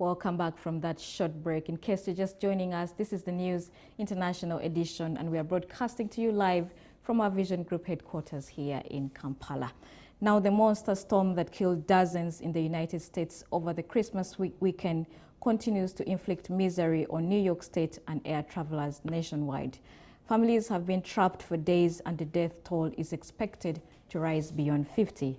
Welcome back from that short break. In case you're just joining us, this is the News International edition, and we are broadcasting to you live from our Vision Group headquarters here in Kampala. Now, the monster storm that killed dozens in the United States over the Christmas weekend continues to inflict misery on New York State and air travelers nationwide. Families have been trapped for days, and the death toll is expected to rise beyond 50.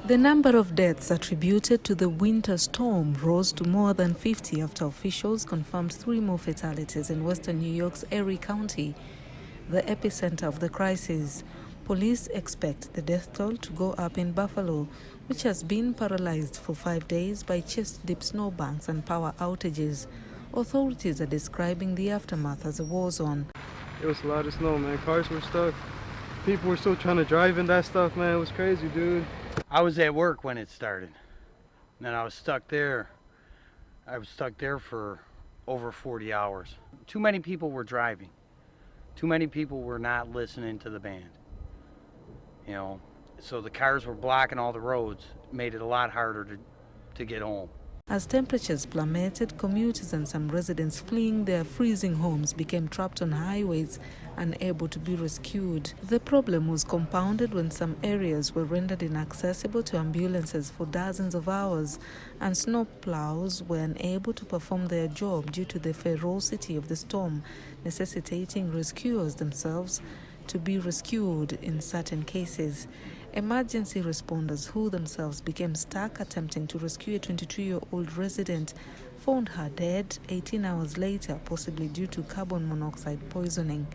The number of deaths attributed to the winter storm rose to more than 50 after officials confirmed 3 more fatalities in western New York's Erie County, the epicenter of the crisis. Police expect the death toll to go up in Buffalo, which has been paralyzed for 5 days by chest-deep snowbanks and power outages. Authorities are describing the aftermath as a war zone. It was a lot of snow, man. Cars were stuck. People were still trying to drive in that stuff, man. It was crazy, dude. I was at work when it started, and then I was stuck there. I was stuck there for over 40 hours. Too many people were driving. Too many people were not listening to the band. You know, so the cars were blocking all the roads. It made it a lot harder to get home. As temperatures plummeted, commuters and some residents fleeing their freezing homes became trapped on highways, unable to be rescued. The problem was compounded when some areas were rendered inaccessible to ambulances for dozens of hours, and snow plows were unable to perform their job due to the ferocity of the storm, necessitating rescuers themselves to be rescued in certain cases. Emergency responders, who themselves became stuck attempting to rescue a 22-year-old resident, found her dead 18 hours later, possibly due to carbon monoxide poisoning.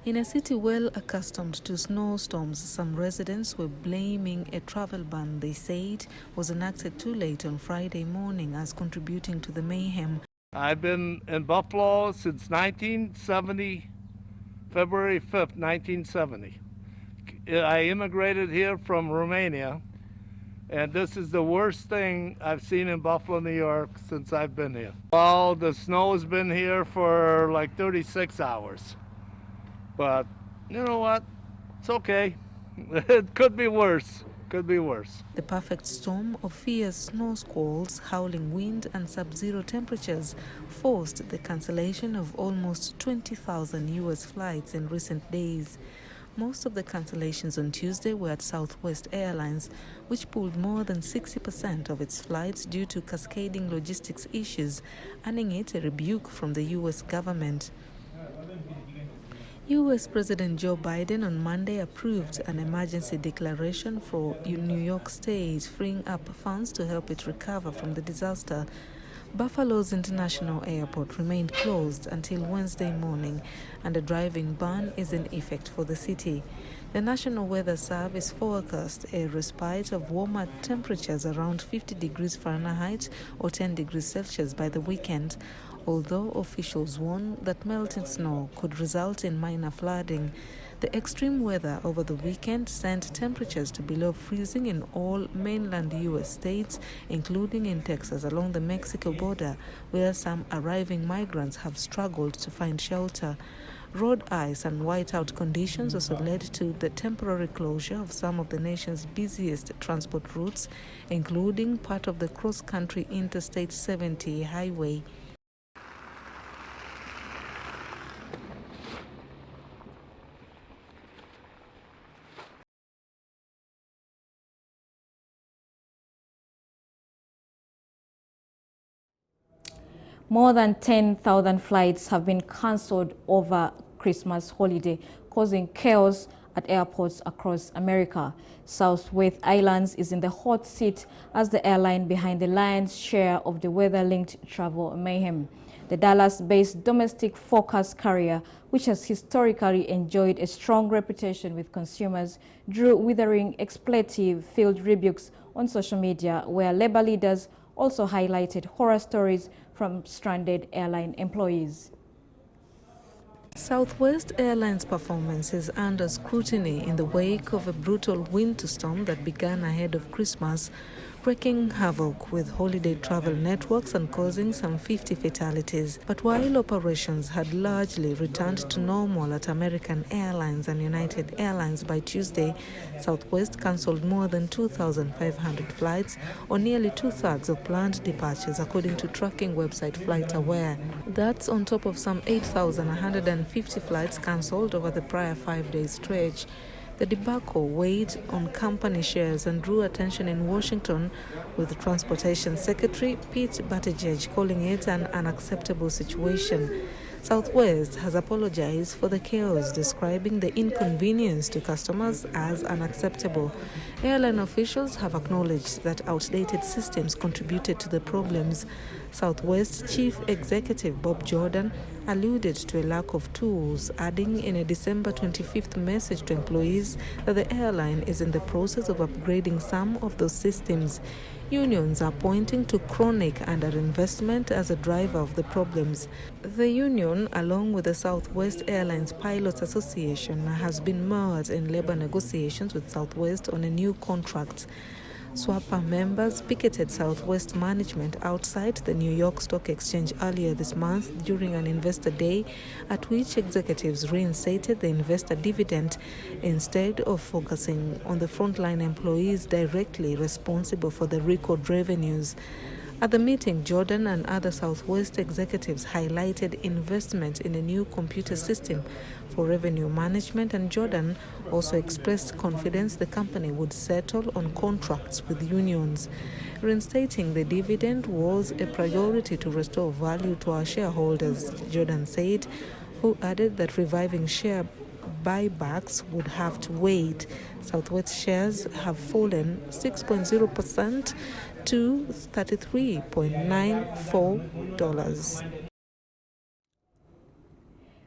In a city well accustomed to snowstorms, some residents were blaming a travel ban they said was enacted too late on Friday morning as contributing to the mayhem. I've been in Buffalo since 1970, February 5th, 1970. I immigrated here from Romania, and this is the worst thing I've seen in Buffalo, New York since I've been here. Well, the snow has been here for like 36 hours, but you know what? It's okay. It could be worse. Could be worse. The perfect storm of fierce snow squalls, howling wind and sub-zero temperatures forced the cancellation of almost 20,000 U.S. flights in recent days. Most of the cancellations on Tuesday were at Southwest Airlines, which pulled more than 60% of its flights due to cascading logistics issues, earning it a rebuke from the U.S. government. U.S. President Joe Biden on Monday approved an emergency declaration for New York State, freeing up funds to help it recover from the disaster. Buffalo's International Airport remained closed until Wednesday morning, and a driving ban is in effect for the city. The National Weather Service forecast a respite of warmer temperatures around 50 degrees Fahrenheit or 10 degrees Celsius by the weekend, although officials warn that melting snow could result in minor flooding. The extreme weather over the weekend sent temperatures to below freezing in all mainland U.S. states, including in Texas along the Mexico border, where some arriving migrants have struggled to find shelter. Road ice and whiteout conditions also led to the temporary closure of some of the nation's busiest transport routes, including part of the cross-country Interstate 70 highway. More than 10,000 flights have been cancelled over Christmas holiday, causing chaos at airports across America. Southwest Airlines is in the hot seat as the airline behind the lion's share of the weather-linked travel mayhem. The Dallas-based domestic forecast carrier, which has historically enjoyed a strong reputation with consumers, drew withering expletive-filled rebukes on social media, where labor leaders also highlighted horror stories from stranded airline employees. Southwest Airlines' performance is under scrutiny in the wake of a brutal winter storm that began ahead of Christmas, wreaking havoc with holiday travel networks and causing some 50 fatalities. But while operations had largely returned to normal at American Airlines and United Airlines by Tuesday, Southwest cancelled more than 2,500 flights, or nearly two-thirds of planned departures, according to tracking website FlightAware. That's on top of some 8,150 flights cancelled over the prior 5-day stretch. The debacle weighed on company shares and drew attention in Washington, with Transportation Secretary Pete Buttigieg calling it an unacceptable situation. Southwest has apologized for the chaos, describing the inconvenience to customers as unacceptable. Airline officials have acknowledged that outdated systems contributed to the problems. Southwest Chief Executive Bob Jordan alluded to a lack of tools, adding in a December 25th message to employees that the airline is in the process of upgrading some of those systems. Unions are pointing to chronic underinvestment as a driver of the problems. The union, along with the Southwest Airlines Pilots Association, has been mired in labor negotiations with Southwest on a new contract. SWAPA members picketed Southwest management outside the New York Stock Exchange earlier this month during an investor day at which executives reinstated the investor dividend instead of focusing on the frontline employees directly responsible for the record revenues. At the meeting, Jordan and other Southwest executives highlighted investment in a new computer system for revenue management, and Jordan also expressed confidence the company would settle on contracts with unions. Reinstating the dividend was a priority to restore value to our shareholders, Jordan said, who added that reviving share buybacks would have to wait. Southwest shares have fallen 6.0% to $33.94.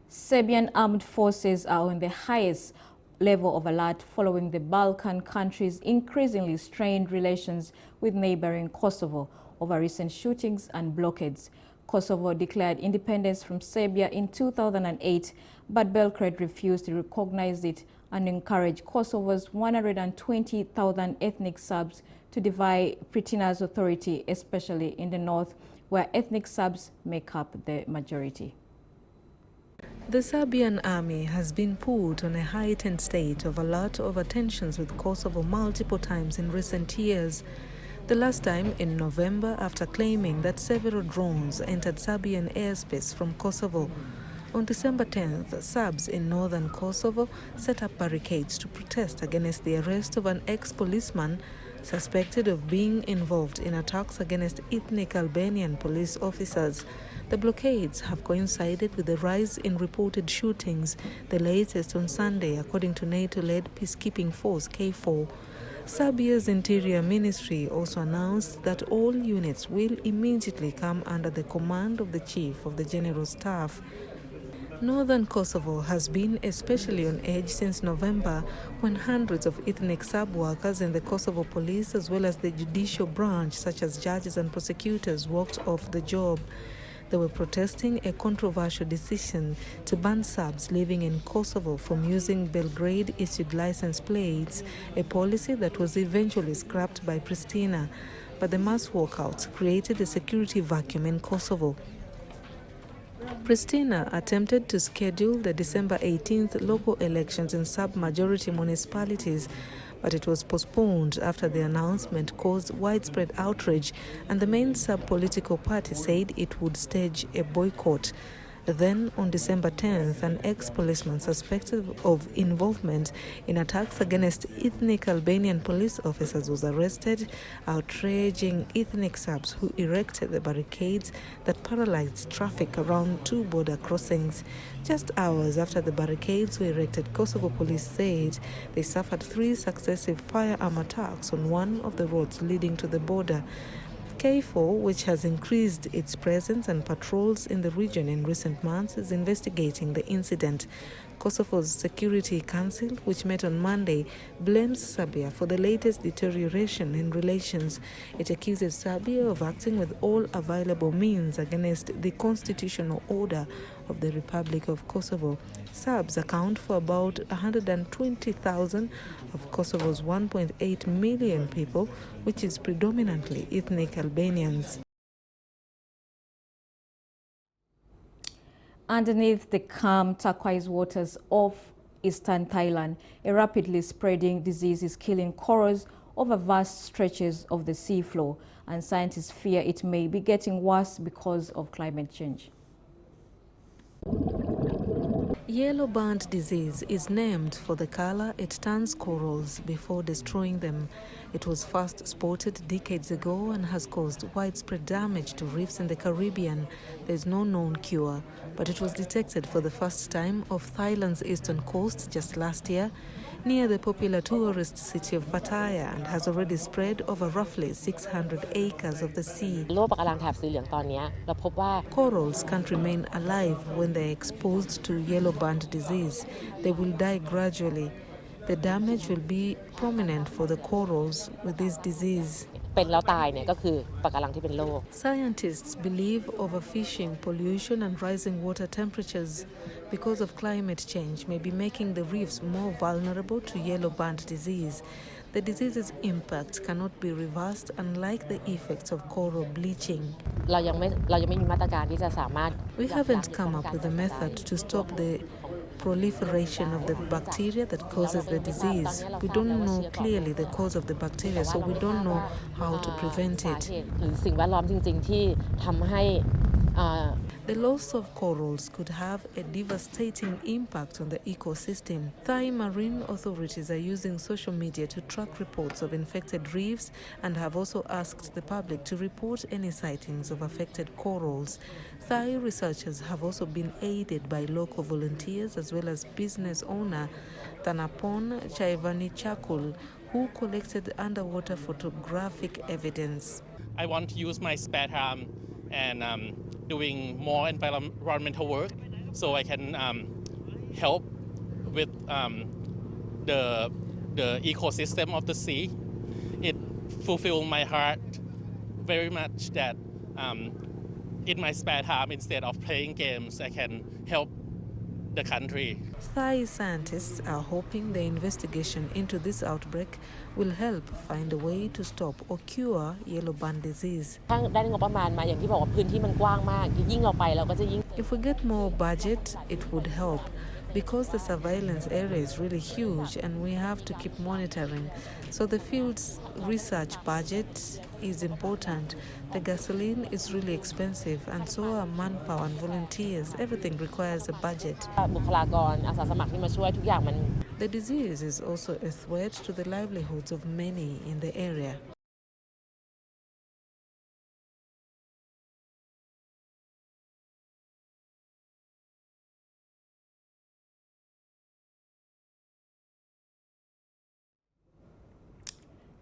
Serbian armed forces are on the highest level of alert following the Balkan countries' increasingly strained relations with neighboring Kosovo over recent shootings and blockades. Kosovo declared independence from Serbia in 2008, but Belgrade refused to recognize it and encouraged Kosovo's 120,000 ethnic Serbs to defy Pristina's authority, especially in the north, where ethnic Serbs make up the majority. The Serbian army has been put on a heightened state of alert over tensions with Kosovo multiple times in recent years. The last time in November, after claiming that several drones entered Serbian airspace from Kosovo. On December 10th, Serbs in northern Kosovo set up barricades to protest against the arrest of an ex-policeman suspected of being involved in attacks against ethnic Albanian police officers. The blockades have coincided with the rise in reported shootings, the latest on Sunday, according to NATO-led peacekeeping force KFOR. Serbia's Interior Ministry also announced that all units will immediately come under the command of the Chief of the General Staff. Northern Kosovo has been especially on edge since November, when hundreds of ethnic Serb workers in the Kosovo police as well as the judicial branch, such as judges and prosecutors, walked off the job. They were protesting a controversial decision to ban Serbs living in Kosovo from using Belgrade-issued license plates, a policy that was eventually scrapped by Pristina. But the mass walkouts created a security vacuum in Kosovo. Pristina attempted to schedule the December 18th local elections in sub-majority municipalities, but it was postponed after the announcement caused widespread outrage, and the main sub-political party said it would stage a boycott. Then, on December 10th, an ex-policeman suspected of involvement in attacks against ethnic Albanian police officers was arrested, outraging ethnic Serbs who erected the barricades that paralyzed traffic around two border crossings. Just hours after the barricades were erected, Kosovo police said they suffered 3 successive firearm attacks on one of the roads leading to the border. KFOR, which has increased its presence and patrols in the region in recent months, is investigating the incident. Kosovo's Security Council, which met on Monday, blames Serbia for the latest deterioration in relations. It accuses Serbia of acting with all available means against the constitutional order of the Republic of Kosovo. Serbs account for about 120,000 of Kosovo's 1.8 million people, which is predominantly ethnic Albanians. Underneath the calm turquoise waters of eastern Thailand, a rapidly spreading disease is killing corals over vast stretches of the seafloor, and scientists fear it may be getting worse because of climate change. Yellow band disease is named for the color it turns corals before destroying them. It was first spotted decades ago and has caused widespread damage to reefs in the Caribbean. There is no known cure, but it was detected for the first time off Thailand's eastern coast just last year, near the popular tourist city of Pattaya, and has already spread over roughly 600 acres of the sea. Corals can't remain alive when they're exposed to yellow band disease. They will die gradually. The damage will be prominent for the corals with this disease. Scientists believe overfishing, pollution and rising water temperatures because of climate change may be making the reefs more vulnerable to yellow band disease. The disease's impact cannot be reversed, unlike the effects of coral bleaching. We haven't come up with a method to stop the proliferation of the bacteria that causes the disease. We don't know clearly the cause of the bacteria, so we don't know how to prevent it. The loss of corals could have a devastating impact on the ecosystem. Thai marine authorities are using social media to track reports of infected reefs and have also asked the public to report any sightings of affected corals. Thai researchers have also been aided by local volunteers as well as business owner Thanapon Chaivanichakul, who collected underwater photographic evidence. I want to use my spare time and doing more environmental work so I can help with the ecosystem of the sea. It fulfills my heart very much that in my spare time, instead of playing games, I can help the country. Thai scientists are hoping the investigation into this outbreak will help find a way to stop or cure yellow band disease. If we get more budget, it would help, because the surveillance area is really huge and we have to keep monitoring. So the field's research budget is important. The gasoline is really expensive, and so are manpower and volunteers. Everything requires a budget. The disease is also a threat to the livelihoods of many in the area.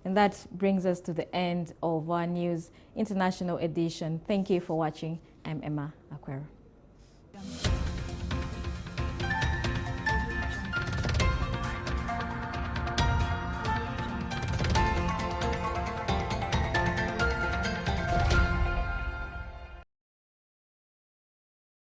And that brings us to the end of our News International edition. Thank you for watching. I'm Emma Akwero.